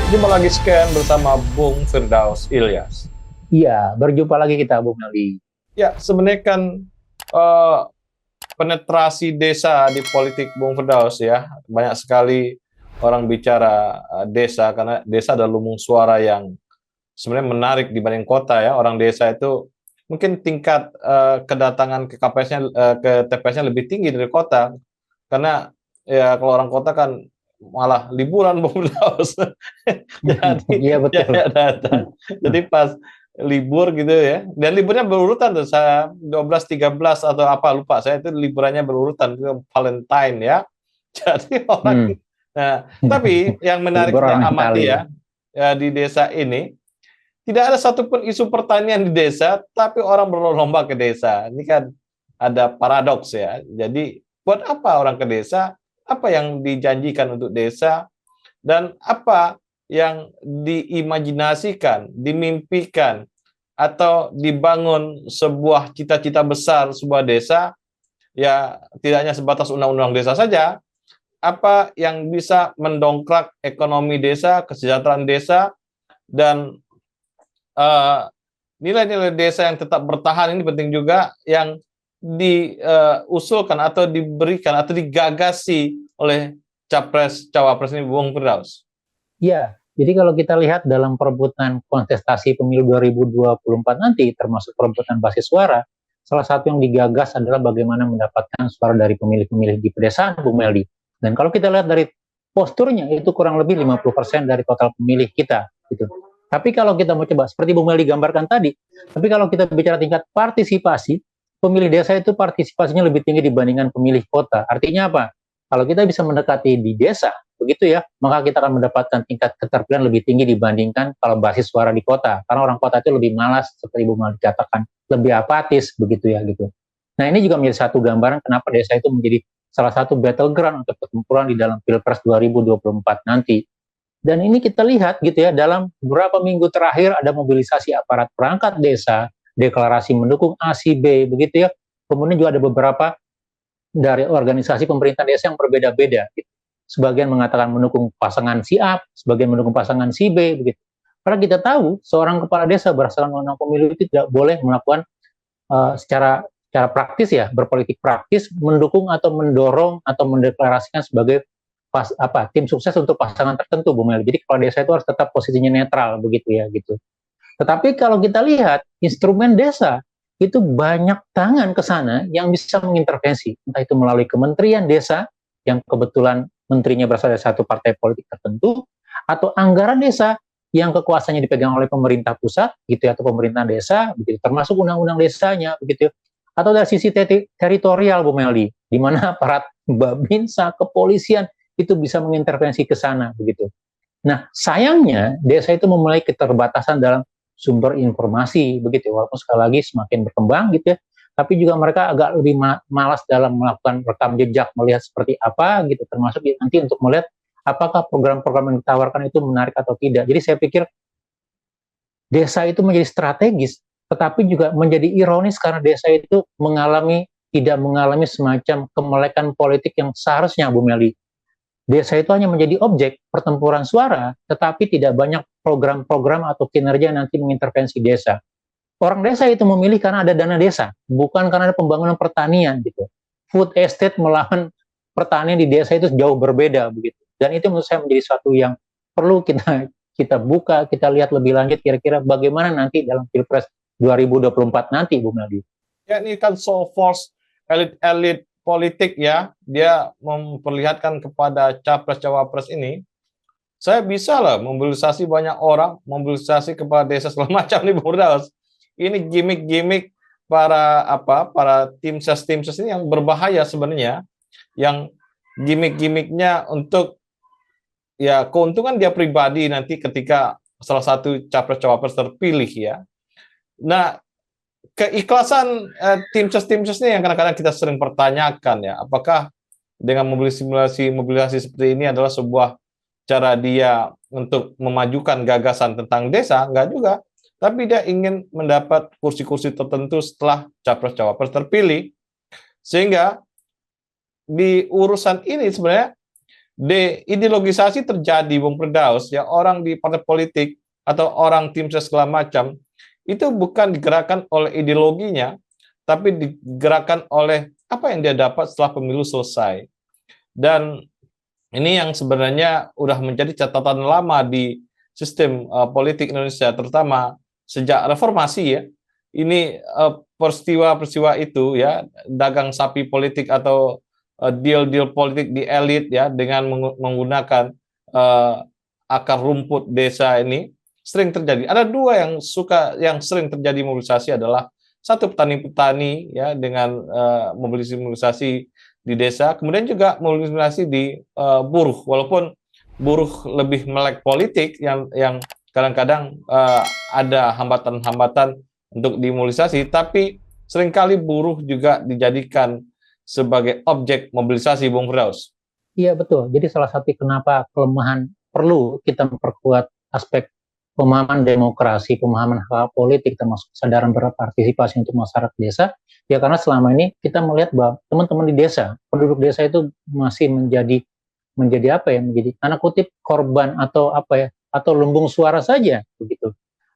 Jumpa lagi scan bersama Bung Firdaus Ilyas. Iya, berjumpa lagi kita, Bung Meldi. Ya, sebenarnya kan eh, penetrasi desa di politik Bung Firdaus ya, banyak sekali orang bicara desa karena desa adalah lumbung suara yang sebenarnya menarik dibanding kota ya. Orang desa itu mungkin tingkat kedatangan ke KPS-nya ke TPS-nya lebih tinggi dari kota karena ya kalau orang kota kan malah liburan Bung Firdaus. Jadi Iya, ya betul. datang. Jadi pas libur gitu ya. Dan liburnya berurutan tuh. Saya 12 13 atau apa lupa. Saya itu liburannya berurutan ke Valentine ya. Jadi orang Hmm. nah, tapi yang menarik Libur saya orang amati Itali. ya di desa ini tidak ada satupun isu pertanian di desa, tapi orang berlomba ke desa. Ini kan ada paradoks ya. Jadi buat apa orang ke desa? Apa yang dijanjikan untuk desa? Dan apa yang diimajinasikan, dimimpikan, atau dibangun sebuah cita-cita besar sebuah desa, ya tidak hanya sebatas undang-undang desa saja, apa yang bisa mendongkrak ekonomi desa, kesejahteraan desa, dan eh, nilai-nilai desa yang tetap bertahan ini penting juga, yang diusulkan atau diberikan atau digagasi oleh capres cawapres ini Bung Firdaus. Iya, jadi kalau kita lihat dalam perebutan kontestasi pemilu 2024 nanti, termasuk perebutan basis suara, salah satu yang digagas adalah bagaimana mendapatkan suara dari pemilih-pemilih di pedesaan, Bung Meldi. Dan kalau kita lihat dari posturnya, itu kurang lebih 50% dari total pemilih kita. Gitu. Tapi kalau kita mau coba, seperti Bung Meldi gambarkan tadi, tapi kalau kita bicara tingkat partisipasi, pemilih desa itu partisipasinya lebih tinggi dibandingkan pemilih kota. Artinya apa? Kalau kita bisa mendekati di desa, begitu ya, maka kita akan mendapatkan tingkat keterpilihan lebih tinggi dibandingkan kalau basis suara di kota. Karena orang kota itu lebih malas, seperti Ibu Mal dikatakan, lebih apatis, begitu ya gitu. Nah ini juga menjadi satu gambaran kenapa desa itu menjadi salah satu battleground untuk pertempuran di dalam Pilpres 2024 nanti. Dan ini kita lihat gitu ya, dalam beberapa minggu terakhir ada mobilisasi aparat perangkat desa, deklarasi mendukung A, si, B, begitu ya. Kemudian juga ada beberapa dari organisasi pemerintah desa yang berbeda-beda. Gitu. Sebagian mengatakan mendukung pasangan si A, sebagian mendukung pasangan si B, begitu. Karena kita tahu seorang kepala desa berdasarkan undang pemilu itu tidak boleh melakukan secara praktis ya, berpolitik praktis, mendukung atau mendorong atau mendeklarasikan sebagai tim sukses untuk pasangan tertentu, Bung Mel. Jadi kepala desa itu harus tetap posisinya netral begitu ya gitu. Tetapi kalau kita lihat instrumen desa itu banyak tangan ke sana yang bisa mengintervensi, entah itu melalui kementerian desa yang kebetulan menterinya berasal dari satu partai politik tertentu, atau anggaran desa yang kekuasaannya dipegang oleh pemerintah pusat, gitu ya, atau pemerintahan desa, begitu, termasuk undang-undang desanya, begitu, atau dari sisi teritorial, Bu Meldi, di mana aparat Babinsa, kepolisian itu bisa mengintervensi ke sana, begitu. Nah, sayangnya desa itu memulai keterbatasan dalam sumber informasi, begitu. Walaupun sekali lagi semakin berkembang, gitu ya. Tapi juga mereka agak lebih malas dalam melakukan rekam jejak, melihat seperti apa, gitu. Termasuk nanti untuk melihat apakah program-program yang ditawarkan itu menarik atau tidak. Jadi saya pikir desa itu menjadi strategis, tetapi juga menjadi ironis karena desa itu tidak mengalami semacam kemelekan politik yang seharusnya, Bu Meli. Desa itu hanya menjadi objek pertempuran suara, tetapi tidak banyak program-program atau kinerja yang nanti mengintervensi desa. Orang desa itu memilih karena ada dana desa, bukan karena ada pembangunan pertanian gitu. Food estate melawan pertanian di desa itu jauh berbeda begitu. Dan itu menurut saya menjadi suatu yang perlu kita buka, kita lihat lebih lanjut kira-kira bagaimana nanti dalam Pilpres 2024 nanti, Bung Nadi. Ya ini kan so force elit-elit politik ya, dia memperlihatkan kepada capres-cawapres ini, saya bisa lah mobilisasi banyak orang, mobilisasi kepada desa segala macam nih Bung Firdaus. Ini gimmick-gimmick para tim ses ini yang berbahaya sebenarnya, yang gimmick-gimmicknya untuk ya keuntungan dia pribadi nanti ketika salah satu capres-cawapres terpilih ya. Nah, keikhlasan tim ses ini yang kadang-kadang kita sering pertanyakan ya, apakah dengan mobilisasi seperti ini adalah sebuah cara dia untuk memajukan gagasan tentang desa? Enggak juga. Tapi dia ingin mendapat kursi-kursi tertentu setelah capres-cawapres terpilih. Sehingga di urusan ini sebenarnya Deideologisasi terjadi, Bung Firdaus, ya orang di partai politik atau orang tim ses segala macam itu bukan digerakkan oleh ideologinya, tapi digerakkan oleh apa yang dia dapat setelah pemilu selesai. Dan ini yang sebenarnya udah menjadi catatan lama di sistem politik Indonesia, terutama sejak reformasi ya. Ini peristiwa-peristiwa itu ya, dagang sapi politik atau deal-deal politik di elit ya, dengan menggunakan akar rumput desa ini sering terjadi. Ada dua yang sering terjadi mobilisasi adalah satu petani-petani ya dengan mobilisasi di desa, kemudian juga mobilisasi di buruh, walaupun buruh lebih melek politik yang kadang-kadang ada hambatan-hambatan untuk dimobilisasi, tapi seringkali buruh juga dijadikan sebagai objek mobilisasi, Bung Firdaus. Iya betul. Jadi salah satu kenapa kelemahan perlu kita memperkuat aspek pemahaman demokrasi, pemahaman hak politik, termasuk kesadaran berpartisipasi untuk masyarakat desa, ya karena selama ini kita melihat bahwa teman-teman di desa, penduduk desa itu masih menjadi apa ya, menjadi tanda kutip korban atau apa ya, atau lumbung suara saja begitu.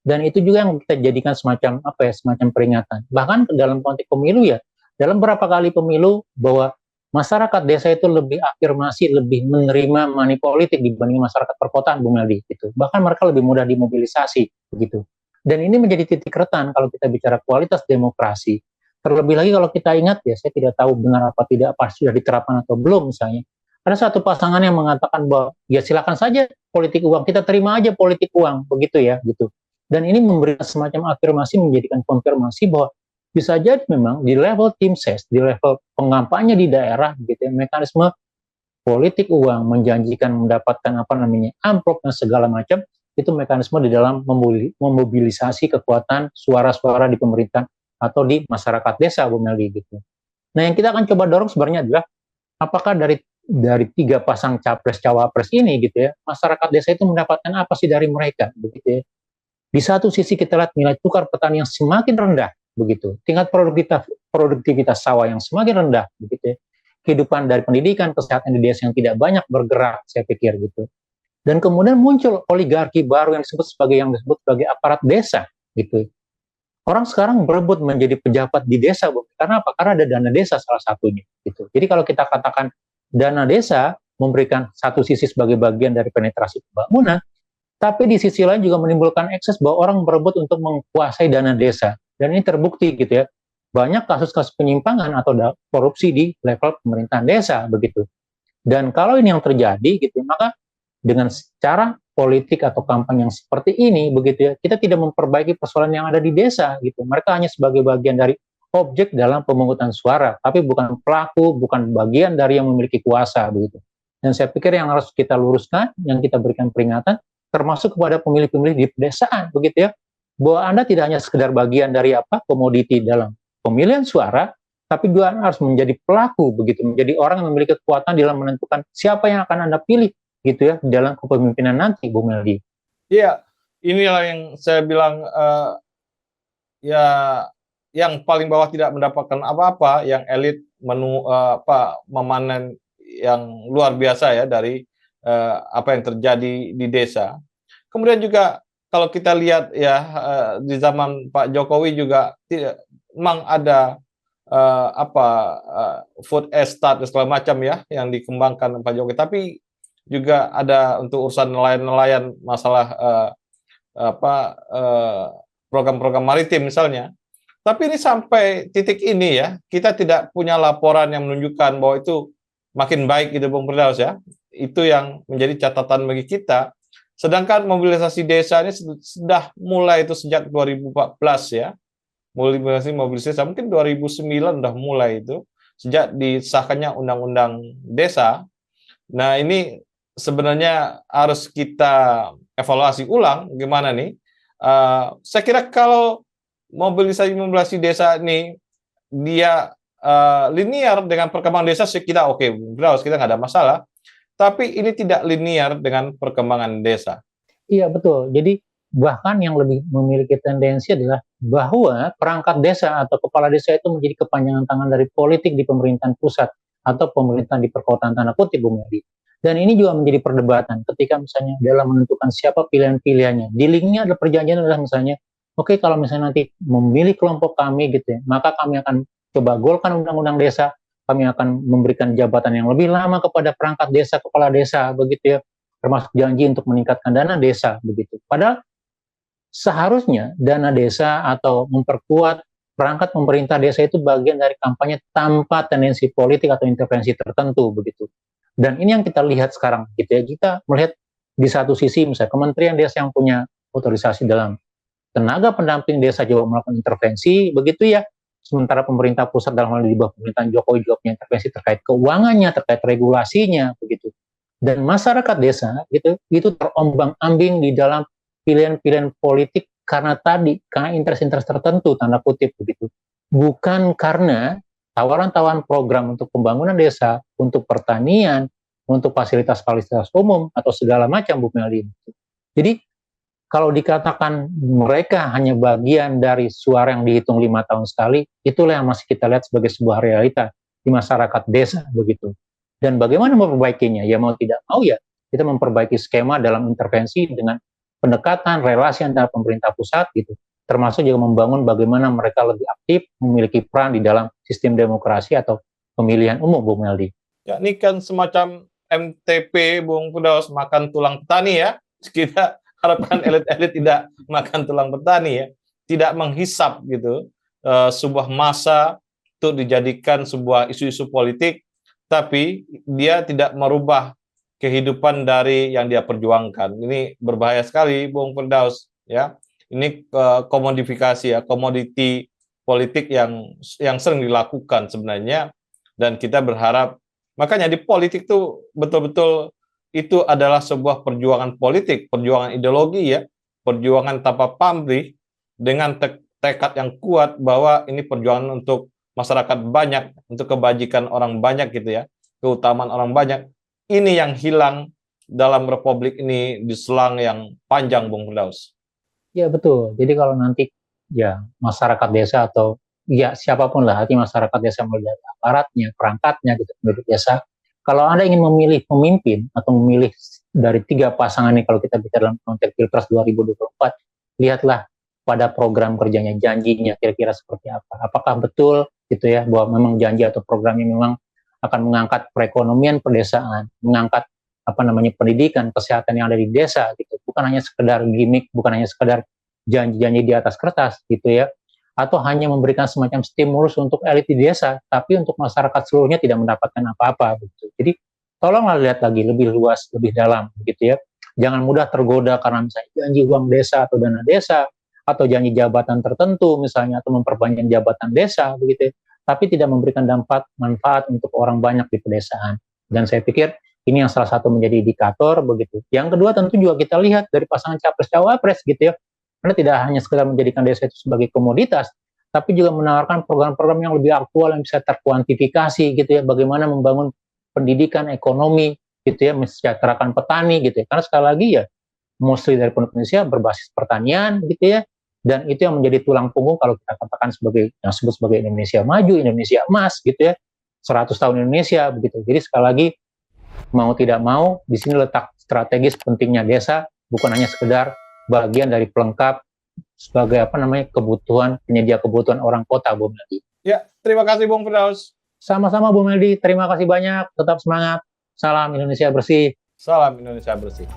Dan itu juga yang kita jadikan semacam apa ya, semacam peringatan. Bahkan dalam konteks pemilu ya, dalam beberapa kali pemilu bahwa masyarakat desa itu lebih afirmasi, lebih menerima money politik dibanding masyarakat perkotaan, Bung Meldi. Gitu. Bahkan mereka lebih mudah dimobilisasi, begitu. Dan ini menjadi titik retan kalau kita bicara kualitas demokrasi. Terlebih lagi kalau kita ingat ya, saya tidak tahu benar apa tidak, apa sudah diterapkan atau belum misalnya. Ada satu pasangan yang mengatakan bahwa ya silakan saja politik uang, kita terima aja politik uang, begitu ya, gitu. Dan ini memberikan semacam afirmasi, menjadikan konfirmasi bahwa bisa jadi memang di level tim ses, di level pengampanye di daerah, gitu ya, mekanisme politik uang menjanjikan mendapatkan apa namanya amplop dan segala macam, itu mekanisme di dalam memobilisasi kekuatan suara-suara di pemerintahan atau di masyarakat desa, Bu Meldi, gitu. Nah, yang kita akan coba dorong sebenarnya adalah apakah dari tiga pasang capres cawapres ini, gitu ya, masyarakat desa itu mendapatkan apa sih dari mereka, begitu ya. Di satu sisi kita lihat nilai tukar petani yang semakin rendah, begitu, tingkat produktivitas sawah yang semakin rendah, begitu ya. Kehidupan dari pendidikan, kesehatan di desa yang tidak banyak bergerak, saya pikir gitu. Dan kemudian muncul oligarki baru yang disebut sebagai aparat desa, gitu. Orang sekarang berebut menjadi pejabat di desa, karena apa? Karena ada dana desa salah satunya, gitu. Jadi kalau kita katakan dana desa memberikan satu sisi sebagai bagian dari penetrasi pembangunan, tapi di sisi lain juga menimbulkan ekses bahwa orang berebut untuk menguasai dana desa. Dan ini terbukti gitu ya. Banyak kasus-kasus penyimpangan atau korupsi di level pemerintahan desa begitu. Dan kalau ini yang terjadi gitu, maka dengan cara politik atau kampanye yang seperti ini begitu ya, kita tidak memperbaiki persoalan yang ada di desa gitu. Mereka hanya sebagai bagian dari objek dalam pemungutan suara, tapi bukan pelaku, bukan bagian dari yang memiliki kuasa begitu. Dan saya pikir yang harus kita luruskan, yang kita berikan peringatan, termasuk kepada pemilih-pemilih di pedesaan begitu ya, bahwa Anda tidak hanya sekedar bagian dari komoditi dalam pemilihan suara, tapi juga harus menjadi pelaku begitu, menjadi orang yang memiliki kekuatan dalam menentukan siapa yang akan Anda pilih gitu ya dalam kepemimpinan nanti, Bung Meldi. Iya, inilah yang saya bilang ya yang paling bawah tidak mendapatkan apa-apa, yang elit memanen yang luar biasa ya dari apa yang terjadi di desa. Kemudian juga kalau kita lihat ya di zaman Pak Jokowi juga memang ada food estate segala macam ya yang dikembangkan Pak Jokowi, tapi juga ada untuk urusan nelayan-nelayan masalah program-program maritim misalnya. Tapi ini sampai titik ini ya, kita tidak punya laporan yang menunjukkan bahwa itu makin baik gitu Bung Firdaus ya. Itu yang menjadi catatan bagi kita. Sedangkan mobilisasi desa ini sudah mulai itu sejak 2014 ya. Mobilisasi mungkin 2009 sudah mulai itu. Sejak disahkannya Undang-Undang Desa. Nah ini sebenarnya harus kita evaluasi ulang gimana nih. Saya kira kalau mobilisasi desa ini dia linear dengan perkembangan desa, kita oke, kita nggak ada masalah. Tapi ini tidak linear dengan perkembangan desa. Iya betul. Jadi bahkan yang lebih memiliki tendensi adalah bahwa perangkat desa atau kepala desa itu menjadi kepanjangan tangan dari politik di pemerintahan pusat atau pemerintahan di perkotaan tanda kutip, Bung Meldi. Dan ini juga menjadi perdebatan ketika misalnya dalam menentukan siapa pilihan-pilihannya. Di linknya ada perjanjian adalah misalnya, oke, kalau misalnya nanti memilih kelompok kami gitu ya, maka kami akan coba golkan undang-undang desa, kami akan memberikan jabatan yang lebih lama kepada perangkat desa, kepala desa, begitu ya, termasuk janji untuk meningkatkan dana desa, begitu. Padahal seharusnya dana desa atau memperkuat perangkat pemerintah desa itu bagian dari kampanye tanpa tendensi politik atau intervensi tertentu, begitu. Dan ini yang kita lihat sekarang, gitu ya. Kita melihat di satu sisi misalnya Kementerian Desa yang punya otorisasi dalam tenaga pendamping desa juga melakukan intervensi, begitu ya. Sementara pemerintah pusat dalam hal ini di bawah pemerintahan Jokowi juga punya intervensi terkait keuangannya, terkait regulasinya, begitu. Dan masyarakat desa gitu itu terombang-ambing di dalam pilihan-pilihan politik karena interest-interest tertentu, tanda kutip begitu. Bukan karena tawaran-tawaran program untuk pembangunan desa, untuk pertanian, untuk fasilitas-fasilitas umum, atau segala macam, Bu Meldi. Jadi, kalau dikatakan mereka hanya bagian dari suara yang dihitung 5 tahun sekali, itulah yang masih kita lihat sebagai sebuah realita di masyarakat desa, begitu. Dan bagaimana memperbaikinya? Ya mau tidak mau ya, kita memperbaiki skema dalam intervensi dengan pendekatan relasi antara pemerintah pusat, gitu, termasuk juga membangun bagaimana mereka lebih aktif memiliki peran di dalam sistem demokrasi atau pemilihan umum, Bung Meldi. Ya, ini kan semacam MTP, Bung Firdaus, makan tulang petani ya. Kita harapkan elit-elit tidak makan tulang petani ya, tidak menghisap gitu sebuah massa untuk dijadikan sebuah isu-isu politik, tapi dia tidak merubah kehidupan dari yang dia perjuangkan. Ini berbahaya sekali, Bung Firdaus ya. Ini komodifikasi ya, komoditi politik yang sering dilakukan sebenarnya, dan kita berharap makanya di politik tuh betul-betul itu adalah sebuah perjuangan politik, perjuangan ideologi ya, perjuangan tanpa pamrih dengan tekad yang kuat bahwa ini perjuangan untuk masyarakat banyak, untuk kebajikan orang banyak gitu ya, keutamaan orang banyak. Ini yang hilang dalam republik ini di selang yang panjang, Bung Firdaus. Ya betul. Jadi kalau nanti ya masyarakat desa atau ya siapapun lah, artinya masyarakat desa mulai dari aparatnya, perangkatnya, gitu, penduduk desa. Kalau Anda ingin memilih pemimpin atau memilih dari 3 pasangan ini, kalau kita bicara dalam konteks Pilpres 2024, lihatlah pada program kerjanya, janjinya kira-kira seperti apa. Apakah betul gitu ya bahwa memang janji atau programnya memang akan mengangkat perekonomian pedesaan, mengangkat pendidikan, kesehatan yang ada di desa gitu. Bukan hanya sekedar gimmick, bukan hanya sekedar janji-janji di atas kertas gitu ya. Atau hanya memberikan semacam stimulus untuk elit di desa, tapi untuk masyarakat seluruhnya tidak mendapatkan apa-apa gitu. Jadi tolonglah lihat lagi lebih luas, lebih dalam gitu ya. Jangan mudah tergoda karena misalnya janji uang desa atau dana desa, atau janji jabatan tertentu misalnya, atau memperbanyak jabatan desa begitu ya, tapi tidak memberikan dampak manfaat untuk orang banyak di pedesaan. Dan saya pikir ini yang salah satu menjadi indikator begitu. Yang kedua tentu juga kita lihat dari pasangan capres-cawapres gitu ya. Karena tidak hanya sekedar menjadikan desa itu sebagai komoditas, tapi juga menawarkan program-program yang lebih aktual yang bisa terkuantifikasi gitu ya. Bagaimana membangun pendidikan, ekonomi gitu ya, mensejahterakan petani gitu ya. Karena sekali lagi ya, mostly dari penduduk Indonesia berbasis pertanian gitu ya. Dan itu yang menjadi tulang punggung kalau kita katakan sebagai yang disebut sebagai Indonesia maju, Indonesia emas gitu ya. 100 tahun Indonesia begitu. Jadi sekali lagi mau tidak mau di sini letak strategis pentingnya desa, bukan hanya sekedar bagian dari pelengkap sebagai kebutuhan, penyedia kebutuhan orang kota, Bu Meldi. Ya, terima kasih Bung Firdaus. Sama-sama Bu Meldi, terima kasih banyak, tetap semangat. Salam Indonesia bersih. Salam Indonesia bersih.